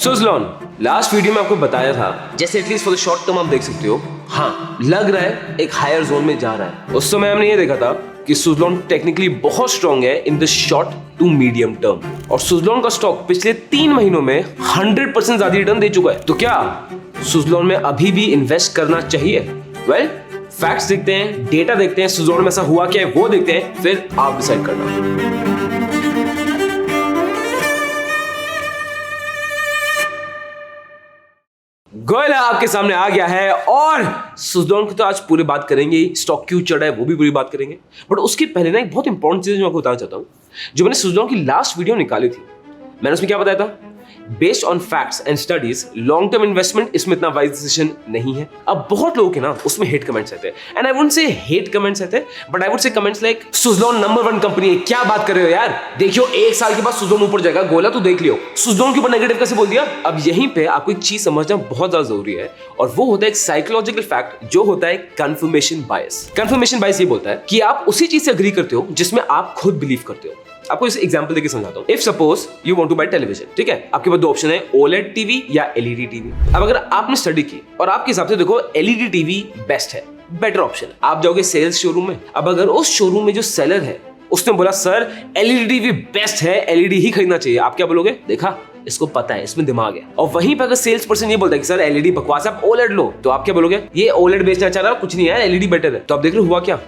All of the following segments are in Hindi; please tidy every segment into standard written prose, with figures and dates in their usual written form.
सुजलॉन, लास्ट वीडियो में आपको बताया था जैसे at least for the short term आप देख सकते हो, हाँ लग रहा है एक हायर जोन में जा रहा है। उस समय हमने ये देखा था कि सुजलॉन टेक्निकली बहुत स्ट्रॉन्ग है in the short to medium term, और सुजलॉन का स्टॉक पिछले 3 महीनों में 100% ज्यादा रिटर्न दे चुका है। तो क्या सुजलॉन में अभी भी इन्वेस्ट करना चाहिए? वेल, फैक्ट्स देखते हैं, डेटा देखते हैं, सुजलॉन में ऐसा हुआ क्या है वो देखते हैं, फिर आप डिसाइड करना। गोयला आपके सामने आ गया है और सुजलॉन की तो आज पूरी बात करेंगे, स्टॉक क्यों चढ़ा है वो भी पूरी बात करेंगे। बट उसके पहले ना एक बहुत इंपॉर्टेंट चीज मैं आपको बताना चाहता हूं। जो मैंने सुजलॉन की लास्ट वीडियो निकाली थी, मैंने उसमें क्या बताया था? Based on facts and studies, long term investment इसमें इतना वाइज डिसीजन नहीं है। अब बहुत लोगों के ना उसमें हेट कमेंट्स आते हैं, and I wouldn't say hate comments आते हैं, but I would say comments like Suzlon number 1 company है, क्या बात कर रहे हो यार, देखियो 1 साल के बाद सुजलॉन ऊपर जाएगा, गोला तो देख लियो, सुजलॉन के ऊपर नेगेटिव कैसे बोल दिया। अब यहीं पे आपको एक चीज समझना बहुत ज्यादा जरूरी है, और वो होता है एक साइकोलॉजिकल फैक्ट जो होता है कंफर्मेशन बायस। कंफर्मेशन बायस ये बोलता है कि आप उसी चीज से एग्री करते हो जिसमें आप खुद बिलीव करते हो। आपको इस एग्जांपल देके समझाता हूं। If suppose you want to buy television, ठीक है, आपके पास 2 ऑप्शन है, ओलेड टीवी या एलईडी टीवी। अब अगर आपने स्टडी की और आपके हिसाब से देखो एलईडी टीवी बेस्ट है, बेटर ऑप्शन है, आप जाओगे सेल्स शोरूम में। अब अगर उस शोरूम में जो सेलर है उसने बोला सर एलईडी टीवी बेस्ट है, एलईडी ही खरीदना चाहिए, आप क्या बोलोगे? देखा, इसको पता है, इसमें दिमाग है। और वहीं पर अगर सेल्स पर्सन ये बोलता है कि सर एलईडी बकवास है, आप ओलेड लो, तो आप क्या बोलोगे? ये ओलेड बेचना चाह रहा है, कुछ नहीं है, एलईडी बेटर है। तो आप देख रहे हो हुआ क्या?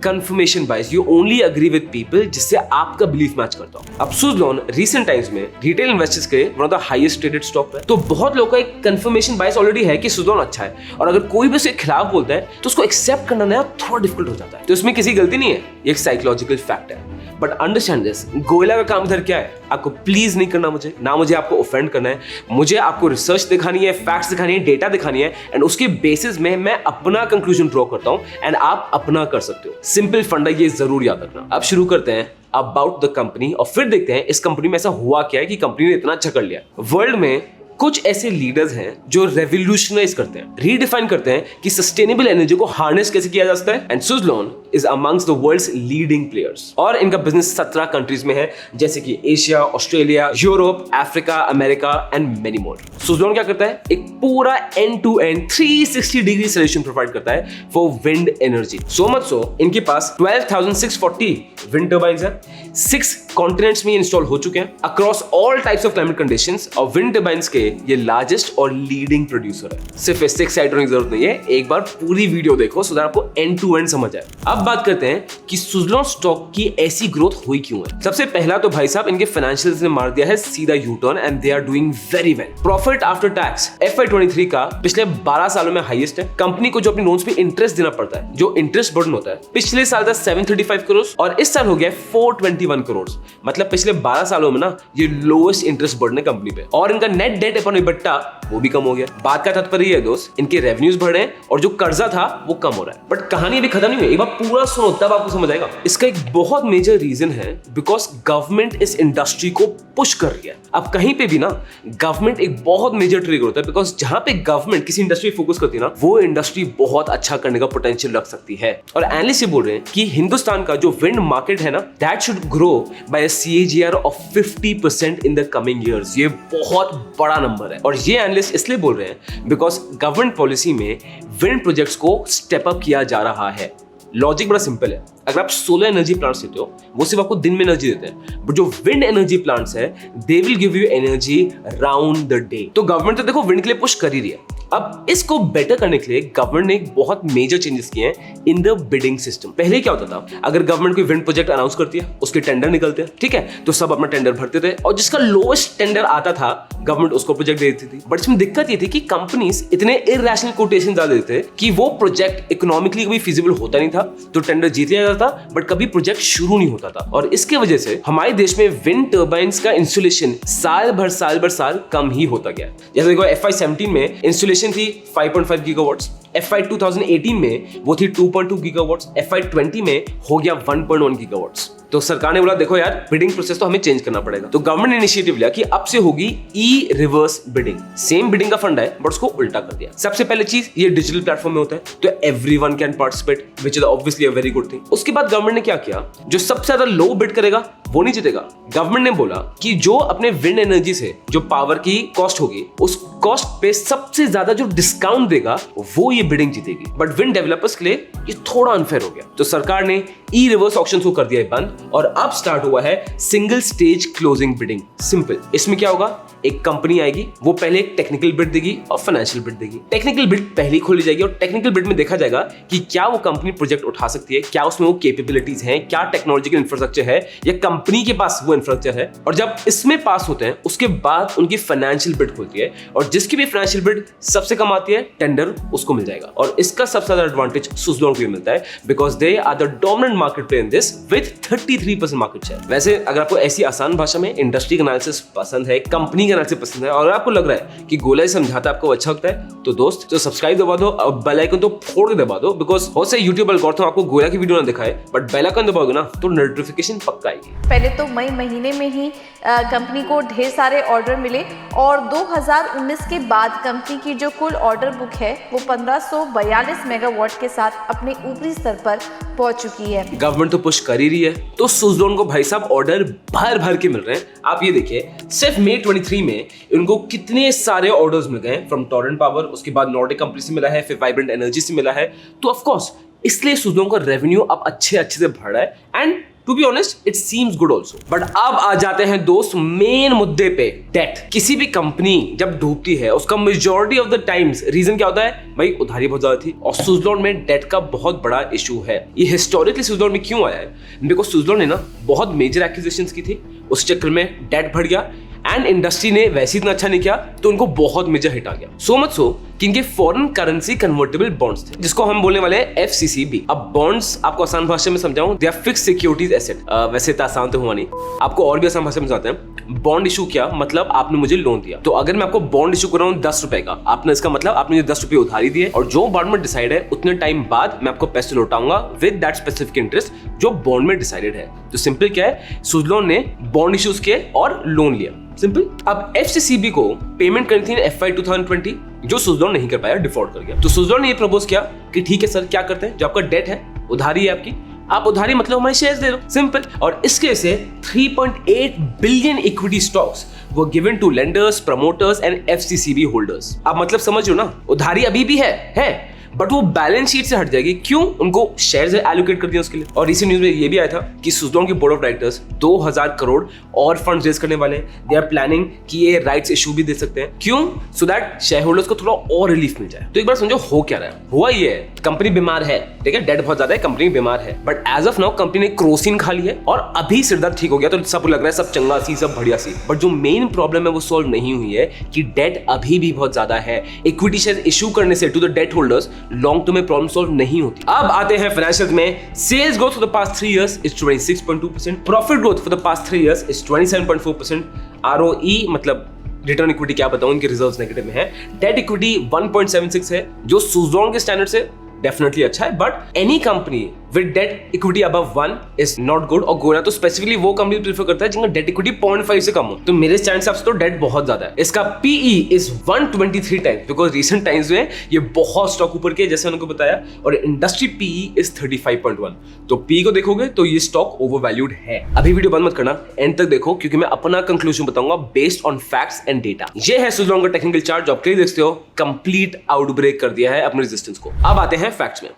Confirmation bias. You only agree with people जिससे आपका बिलीफ मैच करता हो। अब सुजलॉन रिसेंट टाइम्स में रिटेल इन्वेस्टर्स के one of the highest traded stock है, तो बहुत लोगों का एक कंफर्मेशन बायस ऑलरेडी है कि सुजलॉन अच्छा है, और अगर कोई भी उसके खिलाफ बोलता है तो उसको एक्सेप्ट करना नया थोड़ा डिफिकल्ट हो जाता है। तो इसमें किसी गलती नहीं है, ये एक साइकोलॉजिकल फैक्ट है। बट अंडरस्टैंड दिस, गोयला का काम इधर क्या है? आपको प्लीज नहीं करना मुझे, ना मुझे आपको ऑफेंड करना है, मुझे आपको रिसर्च दिखानी है, फैक्ट्स दिखानी है, डेटा दिखानी है, एंड उसके बेसिस में मैं अपना कंक्लूजन ड्रॉ करता हूं, एंड आप अपना कर सकते हो। सिंपल फंडा ये जरूर याद रखना। अब शुरू करते हैं अबाउट द कंपनी, और फिर देखते हैं इस कंपनी में ऐसा हुआ क्या है कि कंपनी ने इतना अच्छा कर लिया। वर्ल्ड में कुछ ऐसे लीडर्स हैं जो रेवोल्यूशनाइज करते हैं, रीडिफाइन करते हैं कि सस्टेनेबल एनर्जी को हार्नेस कैसे किया जा सकता है, and Suzlon is amongst the world's leading players. और इनका बिजनेस 17 कंट्रीज में है, जैसे कि Asia, Australia, Europe, Africa, America and many more. Suzlon क्या करता है? एक पूरा end to end 360 degree solution provide करता है for wind energy. So much so इनके पास 12,640 विंड टर्बाइन्स है, 6 कॉन्टिनेंट्स में इंस्टॉल हो चुके हैं across all types of climate conditions, और विंड टर्बाइन्स के ये लार्जेस्ट और लीडिंग प्रोड्यूसर है। सिर्फ इससे एक्साइट होने की जरूरत नहीं है, एक बार पूरी वीडियो देखो सो दैट आपको एंड टू एंड समझ आए। अब बात करते हैं कि सुजलॉन स्टॉक की ऐसी ग्रोथ हुई क्यों है। सबसे पहला तो भाई साहब इनके फाइनेंशियल्स ने मार दिया है सीधा U turn, and they are doing very well. Profit after tax FY23 का पिछले 12 सालों में हाईएस्ट है। कंपनी को जो अपनी लोन्स पे इंटरेस्ट देना पड़ता है, जो इंटरेस्ट बर्डन होता है, पिछले साल था 735 करोड़ और इस साल हो गया 421 करोड़। मतलब पिछले 12 सालों में ना ये लोएस्ट इंटरेस्ट बर्डन है कंपनी पे, और इनका नेट डेट अपॉन इबिटा वो भी कम हो गया। बात का तात्पर्य है दोस्त, इनके रेवेन्यूज बढ़ रहे हैं और जो कर्जा था वो कम हो रहा है। बट कहानी अभी खत्म नहीं हुई, एक बार पूरा सुनो तब आपको समझ आएगा। इसका एक बहुत मेजर रीजन है बिकॉज गवर्नमेंट इस इंडस्ट्री को पुश कर रही है। अब कहीं पे भी ना गवर्नमेंट एक बहुत मेजर ट्रिगर होता है, बिकॉज जहां पे गवर्नमेंट किसी इंडस्ट्री फोकस करती है ना, वो इंडस्ट्री बहुत अच्छा करने का पोटेंशियल रख सकती है। और एनालिस्ट ये बोल रहे हैं कि हिंदुस्तान का जो विंड मार्केट है ना, that should grow by a CAGR of 50% in the coming years. ये बहुत बड़ा नंबर है, और ये एनालिस्ट इसलिए बोल रहे हैं बिकॉज गवर्नमेंट पॉलिसी में विंड प्रोजेक्ट्स को स्टेप अप किया जा रहा है। लॉजिक बड़ा सिंपल है, अगर आप सोलर एनर्जी प्लांट्स देते हो वो सिर्फ आपको दिन में एनर्जी देते हैं, बट जो विंड एनर्जी प्लांट्स है they will give you energy round the day. तो गवर्नमेंट तो देखो विंड के लिए पुश कर ही रही है। अब इसको बेटर करने के लिए गवर्नमेंट ने एक बहुत मेजर चेंजेस किए हैं इन द बिडिंग सिस्टम। पहले क्या होता था, अगर गवर्नमेंट कोई विंड प्रोजेक्ट अनाउंस करती है, उसके टेंडर निकलते हैं, ठीक है, तो सब अपना टेंडर भरते थे, और जिसका लोएस्ट टेंडर आता था गवर्नमेंट उसको प्रोजेक्ट दे देती थी। बट इसमें दिक्कत ये थी कि कंपनीज इतने इरैशनल कोटेशन डाल देते थे कि वो प्रोजेक्ट इकोनॉमिकली कभी फिजिबल होता नहीं था, तो टेंडर जीत लिया जाता था बट कभी प्रोजेक्ट शुरू नहीं होता था। और इसके वजह से हमारे देश में विंड टर्बाइन्स का इंस्टॉलेशन साल भर साल कम ही होता गया। जैसे देखो FY17 में इंस्टॉलेशन थी 5.5 गीगावाट्स, FY 2018 में वो थी 2.2 गीगावाट्स, FY 20 में हो गया 1.1 गीगावाट्स। तो सरकार ने बोला देखो यार बिडिंग प्रोसेस तो हमें चेंज करना पड़ेगा। तो गवर्नमेंट ने इनिशिएटिव लिया कि अब से होगी ई रिवर्स बिडिंग। सेम बिडिंग का फंड है बट उसको उल्टा कर दिया। सबसे पहले चीज ये डिजिटल प्लेटफॉर्म में होता है तो everyone can participate which is obviously a very good thing. उसके बाद गवर्नमेंट ने क्या किया, जो सबसे ज्यादा लो बिड करेगा वो नहीं जीतेगा। गवर्नमेंट ने बोला कि जो अपने विंड एनर्जी से जो पावर की कॉस्ट होगी उस कॉस्ट पे सबसे ज्यादा जो डिस्काउंट देगा वो ये बिडिंग जीतेगी। बट विंड डेवलपर्स के लिए ये थोड़ा अनफेयर हो गया तो सरकार ने ई रिवर्स ऑक्शन को कर दिया है बंद और अब स्टार्ट हुआ है single stage closing bidding. Simple, इसमें क्या होगा, एक कंपनी आएगी, वो पहले एक टेक्निकल बिड देगी और फाइनेंशियल बिड देगी। टेक्निकल बिड पहले खोली जाएगी और टेक्निकल बिड में देखा जाएगा कि क्या वो कंपनी प्रोजेक्ट उठा सकती है, क्या उसमें वो कैपेबिलिटीज हैं, क्या टेक्नोलॉजिकल इंफ्रास्ट्रक्चर है या कंपनी के पास वो इंफ्रास्ट्रक्चर है। और जब इसमें पास होते हैं उसके बाद उनकी फाइनेंशियल बिड खुलती है और जिसकी भी फाइनेंशियल बिड सबसे कम आती है टेंडर उसको मिल जाएगा। और इसका सबसे ज्यादा एडवांटेज सुज़लोन को मिलता है because they are the dominant market player in this with 33% market share. वैसे अगर आपको ऐसी आसान भाषा में इंडस्ट्री का एनालिसिस पसंद है, कंपनी का एनालिसिस पसंद है और आपको लग रहा है कि गोला समझाता आपको अच्छा लगता है तो दोस्त तो सब्सक्राइब दबा दो और बेल आइकन तो फोड़ के दबा दो बिकॉज बहुत से यूट्यूब एल्गोरिथम आपको गोला की वीडियो ना दिखाए बट बेल आइकन दबाओगे ना तो नोटिफिकेशन पक्का आएगी। पहले तो मई महीने में ही कंपनी को ढेर सारे ऑर्डर मिले और 2019 के बाद कंपनी की जो कुल ऑर्डर बुक है वो 1542 मेगावाट के साथ अपने ऊपरी स्तर पर पहुंच चुकी है। गवर्नमेंट तो पुश कर ही रही है तो सुज़लोन को भाई साहब ऑर्डर भर भर के मिल रहे हैं। आप ये देखिए सिर्फ मई 23 में इनको कितने सारे ऑर्डर्स मिल गए फ्रॉम टोरेंट पावर, उसके बाद नॉर्डिक कंपनी से मिला है, फिर वाइब्रेंट एनर्जी से मिला है। तो ऑफ कोर्स इसलिए सुज़लोन का रेवेन्यू अब अच्छे से बढ़ रहा है and to be honest it seems good also. But अब आ जाते हैं दोस्त मेन मुद्दे पे, डेट। किसी भी कंपनी जब डूबती है उसका majority of the times reason क्या होता है, भाई उधारी बहुत ज्यादा थी और सुज़लोन में डेट का बहुत बड़ा इशू है। ये हिस्टोरिकली सुज़लोन में क्यों आया है, बिकॉज सुज़लोन ने ना बहुत मेजर एक्विजिशंस की थी, उस चक्कर में डेट बढ़ गया एंड इंडस्ट्री ने वैसे इतना अच्छा नहीं किया तो उनको बहुत मेजर हिट आ गया। सो मच सो कि इनके फॉरेन करेंसी कन्वर्टेबल बॉन्ड्स थे जिसको हम बोलने वाले हैं FCCB। अब बॉन्ड्स आपको आसान भाषा में समझाऊं, they are fixed securities asset. वैसे तो आसान तो हुआ नहीं, आपको और भी आसान भाषा में समझाते हैं। बॉन्ड इशू क्या मतलब, आपने मुझे लोन दिया तो अगर मैं आपको बॉन्ड इशू कर रहा हूँ 10 रुपए का, आपने इसका मतलब आपने मुझे 10 रुपए उधारी दिए और जो बॉन्ड में डिसाइड है उतने टाइम बाद मैं आपको पैसे लौटाऊंगा विद दैट स्पेसिफिक इंटरेस्ट जो बॉन्ड में डिसाइडेड है। तो सिंपल क्या है, सुज़लोन ने बॉन्ड इश्यूज किए और लोन लिया, सिंपल। अब FCCB को पेमेंट करनी थी FY 2020 जो सुज़लोन नहीं कर पाया, डिफॉल्ट कर गया। तो सुज़लोन ने ये प्रपोज किया कि ठीक है सर, क्या करते हैं, जो आपका डेट है, उधारी है आपकी, आप उधारी मतलब हमारे शेयर्स दे दो, सिंपल। और इसके से 3.8 बिलियन इक्विटी स्टॉक्स वो given to lenders, promoters and FCCB holders. आप मतलब समझ लो ना, उधारी अभी भी है बट वो बैलेंस शीट से हट जाएगी। क्यों, उनको शेयर्स एलोकेट कर दिया उसके लिए। और रिसेंट न्यूज में ये भी आया था कि सुज़लोन की बोर्ड ऑफ डायरेक्टर्स 2000 करोड़ और फंड रेज करने वाले हैं। दे आर प्लानिंग कि ये राइट्स इशू भी दे सकते हैं। क्यों, सो दैट शेयर होल्डर्स को थोड़ा और रिलीफ मिल जाए। तो एक बार समझो हो क्या रहा है, हुआ ये है कंपनी बीमार है, ठीक है, डेट बहुत ज्यादा है, कंपनी बीमार है but as of now company ने क्रोसिन खा ली है और अभी सिरदर्द ठीक हो गया तो सब लग रहा है सब चंगा सी, सब बढ़िया सी। बट जो मेन प्रॉब्लम है वो सॉल्व नहीं हुई है कि डेट अभी भी बहुत ज्यादा है। इक्विटी शेयर इशू करने से to the debt holders long term में प्रॉब्लम सॉल्व नहीं होती। अब आते हैं फाइनेंशियल में। Sales growth for the past 3 years is 26.2%, profit growth for the past 3 years is 27.4%, ROE मतलब रिटर्न इक्विटी क्या बताऊं, इनके रिजल्ट्स नेगेटिव में है। डेट इक्विटी 1.76 है जो सुज़लोन के स्टैंडर्ड से डेफिनेटली अच्छा है but any company with debt equity above 1 is not good. और गोरा तो स्पेसिफिकली वो कंपनी प्रेफर करता है जिनका डेट इक्विटी 0.5 से कम हो। तो मेरे स्टैंड से तो डेट बहुत ज्यादा है। इसका PE is 123 times because recent times में ये बहुत स्टॉक ऊपर के जैसे उनको बताया और इंडस्ट्री PE इज 35.1। तो PE को देखोगे तो ये स्टॉक ओवर वैल्यूड है। अभी वीडियो बंद मत करना, एंड तक देखो क्योंकि मैं अपना कंक्लूजन बताऊंगा based on facts and data. ये है सुज़लोन का टेक्निकल चार्ट जो आप क्लियर देखते हो, कंप्लीट आउटब्रेक कर दिया है अपने रेजिस्टेंस को। अब आते हैं फैक्ट्स में।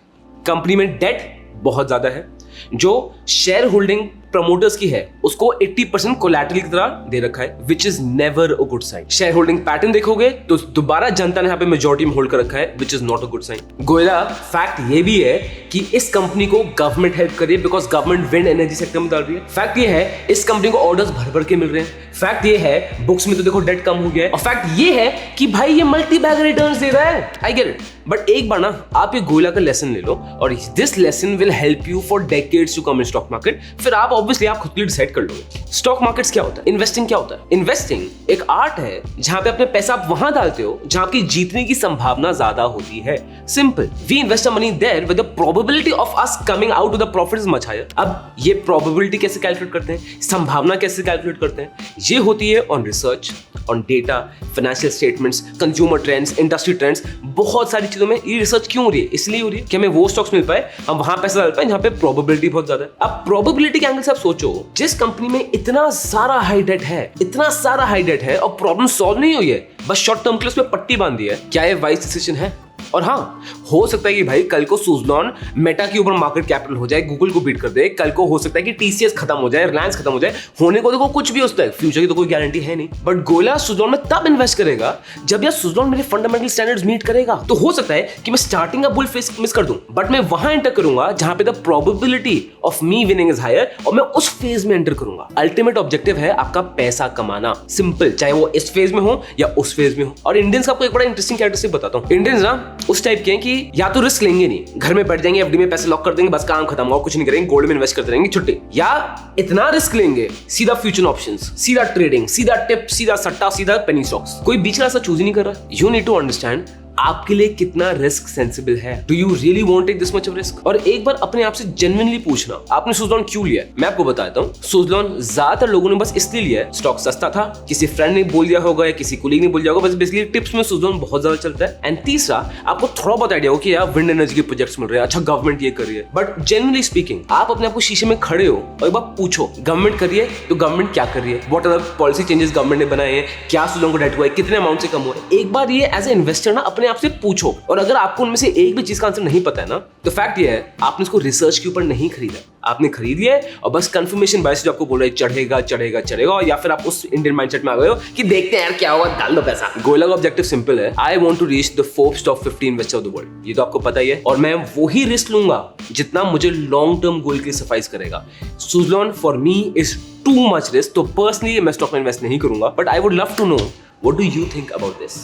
कंपनी में डेट बहुत ज्यादा है, जो शेयर होल्डिंग प्रमोटर्स की है उसको 80% कोलैटरल की तरह दे रखा है which is never a good sign. Share holding pattern देखोगे तो दोबारा जनता ने यहाँ पे मेजॉरिटी में होल्ड कर रखा है which is not a good sign. गोयला फैक्ट ये भी है कि इस कंपनी को गवर्नमेंट हेल्प कर रही है because government wind energy sector में डाल रही है। फैक्ट ये है इस कंपनी को ऑर्डर्स भर भर के मिल रहे हैं। फैक्ट ये है बुक्स में तो देखो डेट कम हो गया है। और फैक्ट ये है कि भाई ये मल्टी बैग रिटर्न्स दे रहा है। आई गेट इट, बट एक बार ना आप ये गोयला का लेसन ले लो और this lesson will help you for decades to come in stock market. फिर आप ऑब्वियसली आप खुद के लिए डिसाइड कर लोगे। स्टॉक मार्केट्स क्या होता है, इन्वेस्टिंग क्या होता है? इन्वेस्टिंग एक आर्ट है जहां पे अपने पैसा आप वहां डालते हो जहां आपकी जीतने की संभावना ज्यादा होती है। Simple, we invest a money there with the probability of us coming out with the profit is much higher. अब ये प्रोबेबिलिटी कैसे कैलकुलेट करते हैं, संभावना कैसे कैलकुलेट करते हैं? ये होती है on research, on data, financial statements, consumer trends, industry trends, बहुत सारी चीजों में ये रिसर्च क्यों हो रही है? इसलिए हो रही है कि हमें वो स्टॉक्स मिल पाए, हम वहां पैसा डाल पाए जहां पे प्रोबेबिलिटी बहुत ज्यादा है। अब प्रोबेबिलिटी के एंगल से आप सोचो, जिस कंपनी में इतना सारा हाई डेट है, इतना सारा हाई डेट है और प्रॉब्लम सॉल्व नहीं हुई है, बस शॉर्ट टर्म के लिए उसमें पट्टी बांध दी है, क्या ये वाइज डिसीजन है? और हाँ, हो सकता है कि भाई कल को सुज़लॉन मेटा के ऊपर मार्केट कैपिटल हो जाए, गूगल को बीट कर दे, कल को हो सकता है कि टीसीएस खत्म हो जाए, रिलायंस खत्म हो जाए, होने को देखो कुछ भी हो सकता है, फ्यूचर की तो कोई गारंटी है नहीं। बट गोयला सुज़लॉन में तब इन्वेस्ट करेगा जब यार सुज़लॉन मेरे फंडामेंटल स्टैंडर्ड्स मीट करेगा। तो हो सकता है कि मैं स्टार्टिंग का बुल फेस मिस कर दूं, बट मैं वहां एंटर करूंगा जहां पे the probability of me winning is higher और मैं उस फेज में एंटर करूंगा। अल्टीमेट ऑब्जेक्टिव है आपका पैसा कमाना, सिंपल, चाहे वो इस फेज में हो या उस फेज में हो। और इंडियंस का आपको एक बड़ा इंटरेस्टिंग कैरेक्टरिस्टिक बताता हूं। इंडियंस ना उस टाइप के हैं कि या तो रिस्क लेंगे नहीं, घर में बैठ जाएंगे, एफडी में पैसे लॉक कर देंगे, बस काम खत्म, और कुछ नहीं करेंगे, गोल्ड में इन्वेस्ट करते रहेंगे, छुट्टी। या इतना रिस्क लेंगे, सीधा फ्यूचर ऑप्शंस, सीधा ट्रेडिंग, सीधा टिप, सीधा सट्टा, सीधा पेनी स्टॉक्स। कोई बीच का रास्ता चूज ही नहीं कर रहा। यू नीड टू अंडरस्टैंड आपके लिए कितना रिस्क सेंसिबल है। Do you really want take this much of risk? और एक बार अपने आप से जेन्युइनली पूछना, आपने सुज़लॉन क्यों लिया? मैं आपको बताता हूँ, सुज़लॉन ज्यादातर लोगों ने बस इसलिए लिया है, स्टॉक सस्ता था, किसी फ्रेंड ने बोल दिया होगा या किसी कुलीग ने बोल दिया होगा, बस बेसिकली टिप्स में सुज़लॉन बहुत ज्यादा चलता है। एंड तीसरा, आपको थोड़ा बहुत आइडिया हो कि यार विंड एनर्जी के प्रोजेक्ट्स मिल रहे हैं, अच्छा गवर्नमेंट ये कर रही है। बट जेन्युइनली स्पीकिंग, आप अपने आप को शीशे में खड़े हो और एक बार पूछो, गवर्नमेंट कर रही है तो गवर्नमेंट क्या कर रही है, what are the policy changes government ने बनाए हैं, क्या सुज़लॉन को डेट हुआ है, कितने अमाउंट से कम हुआ है। एक बार ये एज ए इन्वेस्टर ना अपने आप से पूछो, और अगर आपको उनमें से एक भी चीज का आंसर नहीं पता है ना, तो फैक्ट ये है आपने इसको रिसर्च के ऊपर नहीं खरीदा, आपने खरीद लिया है और बस कंफर्मेशन बायस जो आपको बोल रहा है चढ़ेगा चढ़ेगा चढ़ेगा, या फिर आप उस इंडियन माइंडसेट में आ गए हो कि देखते हैं यार क्या होगा, डाल दो पैसा। गोयला का ऑब्जेक्टिव सिंपल है, I want to reach the Forbes top 50 investor of the world. ये तो आपको पता ही है, और मैं वही रिस्क लूंगा जितना मुझे लॉन्ग टर्म गोल के लिए सफाइस करेगा। Suzlon for me is too much risk, तो पर्सनली मैं स्टॉक में इन्वेस्ट नहीं करूंगा, but I would love to know what do you think about this.